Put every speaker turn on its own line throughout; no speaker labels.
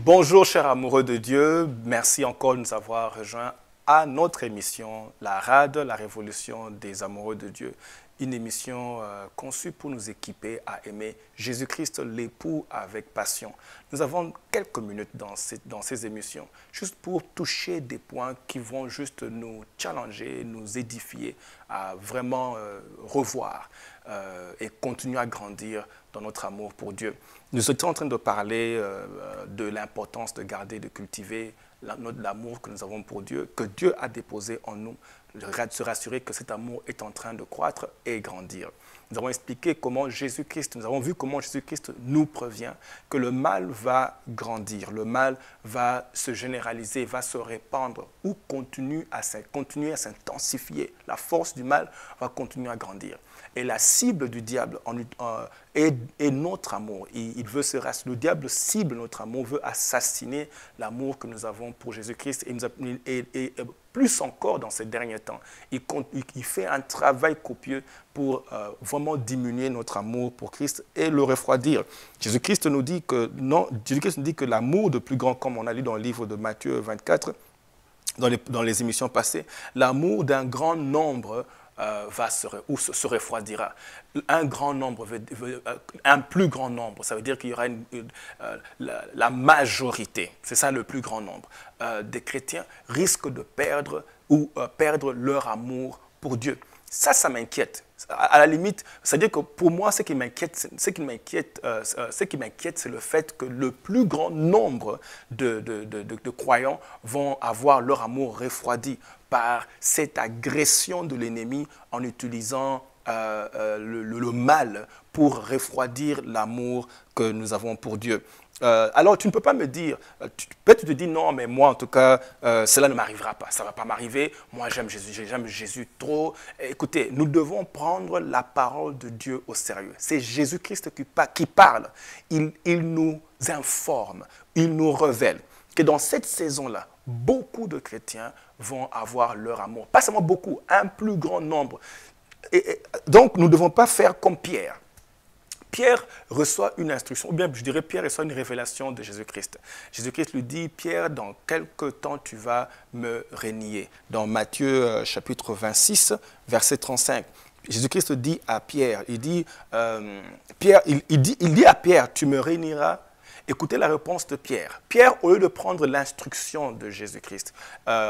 Bonjour chers amoureux de Dieu, merci encore de nous avoir rejoints à notre émission La RAD, la révolution des amoureux de Dieu. Une émission conçue pour nous équiper à aimer Jésus-Christ, l'époux, avec passion. Nous avons quelques minutes dans ces émissions, juste pour toucher des points qui vont juste nous challenger, nous édifier, à vraiment revoir et continuer à grandir dans notre amour pour Dieu. Nous étions en train de parler de l'importance de garder, de cultiver l'amour que nous avons pour Dieu, que Dieu a déposé en nous, se rassurer que cet amour est en train de croître et grandir. Nous avons expliqué comment Jésus-Christ, nous avons vu comment Jésus-Christ nous prévient que le mal va grandir, le mal va se généraliser, va se répandre ou continuer à s'intensifier. La force du mal va continuer à grandir. Et la cible du diable est notre amour. Le diable cible notre amour, veut assassiner l'amour que nous avons pour Jésus-Christ. Et plus encore dans ces derniers temps, il fait un travail copieux pour vraiment diminuer notre amour pour Christ et le refroidir. Jésus-Christ nous dit que non, Jésus-Christ nous dit que l'amour de plus grand, comme on a lu dans le livre de Matthieu 24, dans les émissions passées, l'amour d'un grand nombre se refroidira. Un grand nombre, un plus grand nombre, ça veut dire qu'il y aura la majorité, c'est ça le plus grand nombre, des chrétiens risquent de perdre perdre leur amour pour Dieu. Ça m'inquiète. À la limite, c'est-à-dire que pour moi, ce qui m'inquiète, c'est le fait que le plus grand nombre de croyants vont avoir leur amour refroidi par cette agression de l'ennemi en utilisant le mal pour refroidir l'amour que nous avons pour Dieu. Alors, tu ne peux pas me dire, peut-être tu te dis non, mais moi en tout cas, cela ne m'arrivera pas, ça ne va pas m'arriver, moi j'aime Jésus trop. Écoutez, nous devons prendre la parole de Dieu au sérieux. C'est Jésus-Christ qui parle, il nous informe, il nous révèle que dans cette saison-là, beaucoup de chrétiens vont avoir leur amour. Pas seulement beaucoup, un plus grand nombre. Donc, nous ne devons pas faire comme Pierre. Pierre reçoit une instruction, ou bien je dirais Pierre reçoit une révélation de Jésus-Christ. Jésus-Christ lui dit, Pierre, dans quelque temps tu vas me renier. Dans Matthieu chapitre 26, verset 35, Jésus-Christ dit à Pierre, il dit à Pierre, tu me réuniras. Écoutez la réponse de Pierre. Pierre, au lieu de prendre l'instruction de Jésus-Christ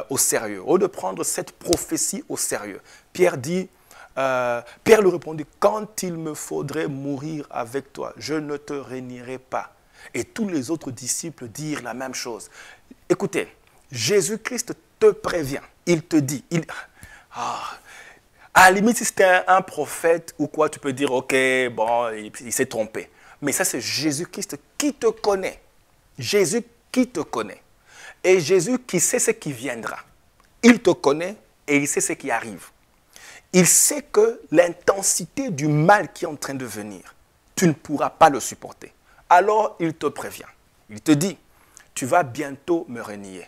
au sérieux, au lieu de prendre cette prophétie au sérieux, Pierre lui répondit, quand il me faudrait mourir avec toi, je ne te réunirai pas. Et tous les autres disciples dirent la même chose. Écoutez, Jésus-Christ te prévient, il te dit, à la limite, si c'était un prophète ou quoi, tu peux dire, ok, bon, il s'est trompé. Mais ça, c'est Jésus-Christ qui te connaît. Jésus qui te connaît. Et Jésus qui sait ce qui viendra. Il te connaît et il sait ce qui arrive. Il sait que l'intensité du mal qui est en train de venir, tu ne pourras pas le supporter. Alors, il te prévient. Il te dit, tu vas bientôt me renier.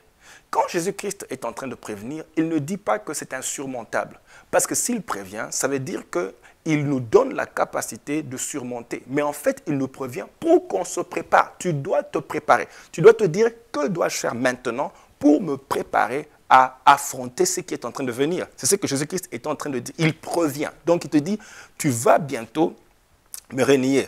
Quand Jésus-Christ est en train de prévenir, il ne dit pas que c'est insurmontable. Parce que s'il prévient, ça veut dire qu'il nous donne la capacité de surmonter. Mais en fait, il nous prévient pour qu'on se prépare. Tu dois te préparer. Tu dois te dire, que dois-je faire maintenant pour me préparer à affronter ce qui est en train de venir. C'est ce que Jésus-Christ est en train de dire. Il prévient. Donc, il te dit, tu vas bientôt me renier.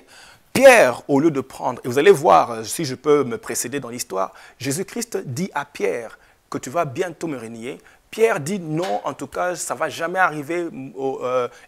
Pierre, au lieu de prendre, et vous allez voir, si je peux me précéder dans l'histoire, Jésus-Christ dit à Pierre que tu vas bientôt me renier. Pierre dit non, en tout cas, ça ne va jamais arriver.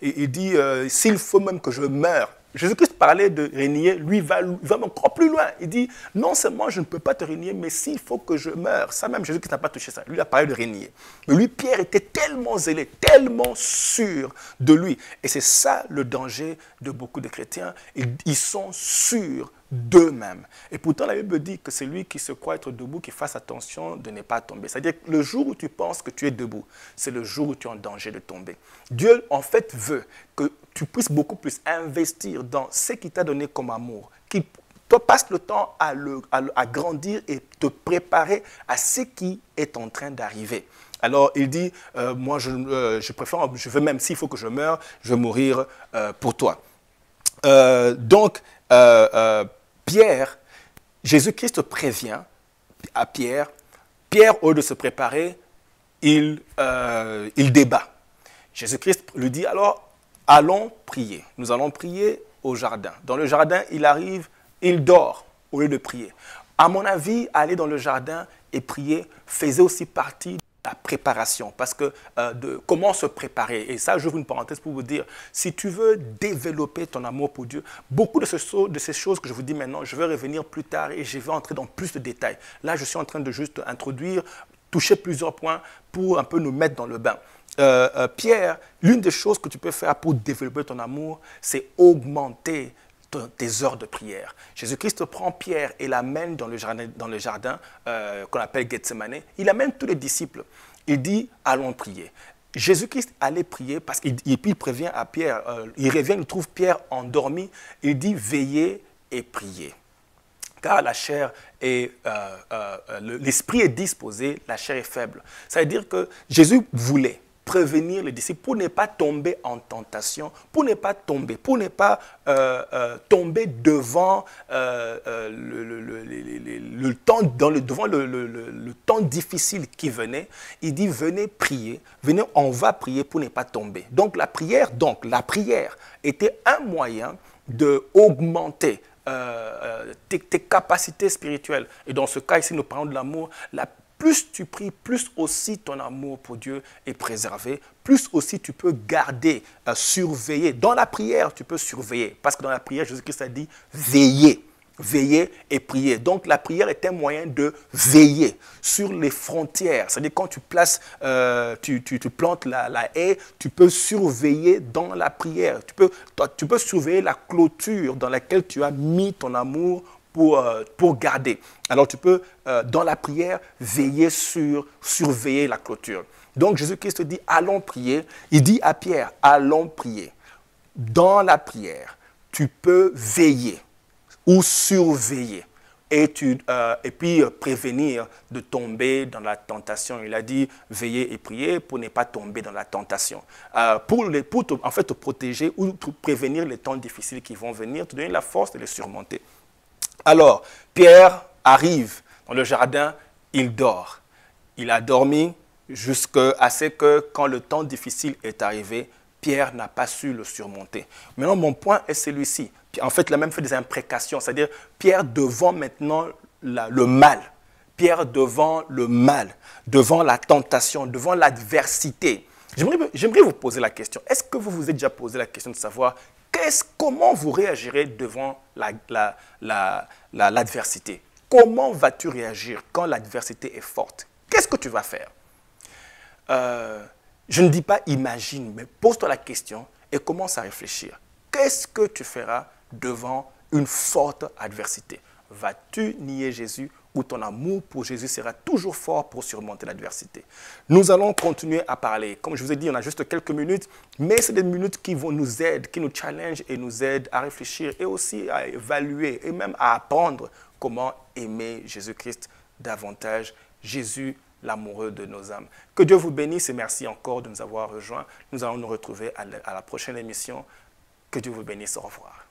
Il dit, s'il faut même que je meure. Jésus-Christ parlait de renier, lui va encore plus loin. Il dit, non seulement je ne peux pas te renier, mais s'il faut que je meure. Ça même, Jésus-Christ n'a pas touché ça. Lui, il a parlé de renier. Mais lui, Pierre était tellement zélé, tellement sûr de lui. Et c'est ça le danger de beaucoup de chrétiens. Ils sont sûrs d'eux-mêmes. Et pourtant, la Bible dit que c'est lui qui se croit être debout, qui fasse attention de ne pas tomber. C'est-à-dire que le jour où tu penses que tu es debout, c'est le jour où tu es en danger de tomber. Dieu, en fait, veut que tu puisses beaucoup plus investir dans ce qu'il t'a donné comme amour, qu'il te passe le temps à grandir et te préparer à ce qui est en train d'arriver. Alors, il dit, moi, je préfère, je veux même, s'il faut que je meure, je vais mourir pour toi. Donc, Pierre, Jésus-Christ prévient à Pierre. Pierre, au lieu de se préparer, il débat. Jésus-Christ lui dit alors, allons prier. Nous allons prier au jardin. Dans le jardin, il arrive, il dort au lieu de prier. À mon avis, aller dans le jardin et prier faisait aussi partie de la préparation. Parce que comment se préparer? Et ça, j'ouvre une parenthèse pour vous dire, si tu veux développer ton amour pour Dieu, beaucoup de ces choses que je vous dis maintenant, je vais revenir plus tard et je vais entrer dans plus de détails. Là, je suis en train de juste introduire, toucher plusieurs points pour un peu nous mettre dans le bain. Pierre, l'une des choses que tu peux faire pour développer ton amour, c'est augmenter tes heures de prière. Jésus-Christ prend Pierre et l'amène dans le jardin qu'on appelle Gethsemane. Il amène tous les disciples. Il dit, allons prier. Jésus-Christ allait prier parce qu'il il prévient à Pierre, il revient, il trouve Pierre endormi. Il dit, veillez et priez. Car la chair est, l'esprit est disposé, la chair est faible. Ça veut dire que Jésus voulait prévenir les disciples pour ne pas tomber en tentation, pour ne pas tomber devant le temps difficile qui venait. Il dit, venez prier, venez, on va prier pour ne pas tomber. Donc la prière était un moyen d'augmenter tes capacités spirituelles. Et dans ce cas ici, nous parlons de l'amour. Plus tu pries, plus aussi ton amour pour Dieu est préservé, plus aussi tu peux garder, surveiller. Dans la prière, tu peux surveiller. Parce que dans la prière, Jésus-Christ a dit veiller. Veiller et prier. Donc la prière est un moyen de veiller sur les frontières. C'est-à-dire quand tu places, tu plantes la haie, tu peux surveiller dans la prière. Tu peux surveiller la clôture dans laquelle tu as mis ton amour pour garder. Alors tu peux, dans la prière, surveiller la clôture. Donc Jésus-Christ dit, allons prier. Il dit à Pierre, allons prier. Dans la prière, tu peux veiller ou surveiller et puis prévenir de tomber dans la tentation. Il a dit, veiller et prier pour ne pas tomber dans la tentation. Pour te protéger ou te prévenir les temps difficiles qui vont venir, te donner la force de les surmonter. Alors, Pierre arrive dans le jardin, il dort. Il a dormi jusqu'à ce que, quand le temps difficile est arrivé, Pierre n'a pas su le surmonter. Maintenant, mon point est celui-ci. En fait, il a même fait des imprécations, c'est-à-dire Pierre devant maintenant le mal. Pierre devant le mal, devant la tentation, devant l'adversité. J'aimerais vous poser la question. Est-ce que vous vous êtes déjà posé la question de savoir comment vous réagirez devant l'adversité? Comment vas-tu réagir quand l'adversité est forte? Qu'est-ce que tu vas faire? Je ne dis pas imagine, mais pose-toi la question et commence à réfléchir. Qu'est-ce que tu feras devant une forte adversité? Vas-tu nier Jésus ou ton amour pour Jésus sera toujours fort pour surmonter l'adversité? Nous allons continuer à parler. Comme je vous ai dit, on a juste quelques minutes, mais c'est des minutes qui vont nous aider, qui nous challengent et nous aident à réfléchir et aussi à évaluer et même à apprendre comment aimer Jésus-Christ davantage. Jésus, l'amoureux de nos âmes. Que Dieu vous bénisse et merci encore de nous avoir rejoints. Nous allons nous retrouver à la prochaine émission. Que Dieu vous bénisse. Au revoir.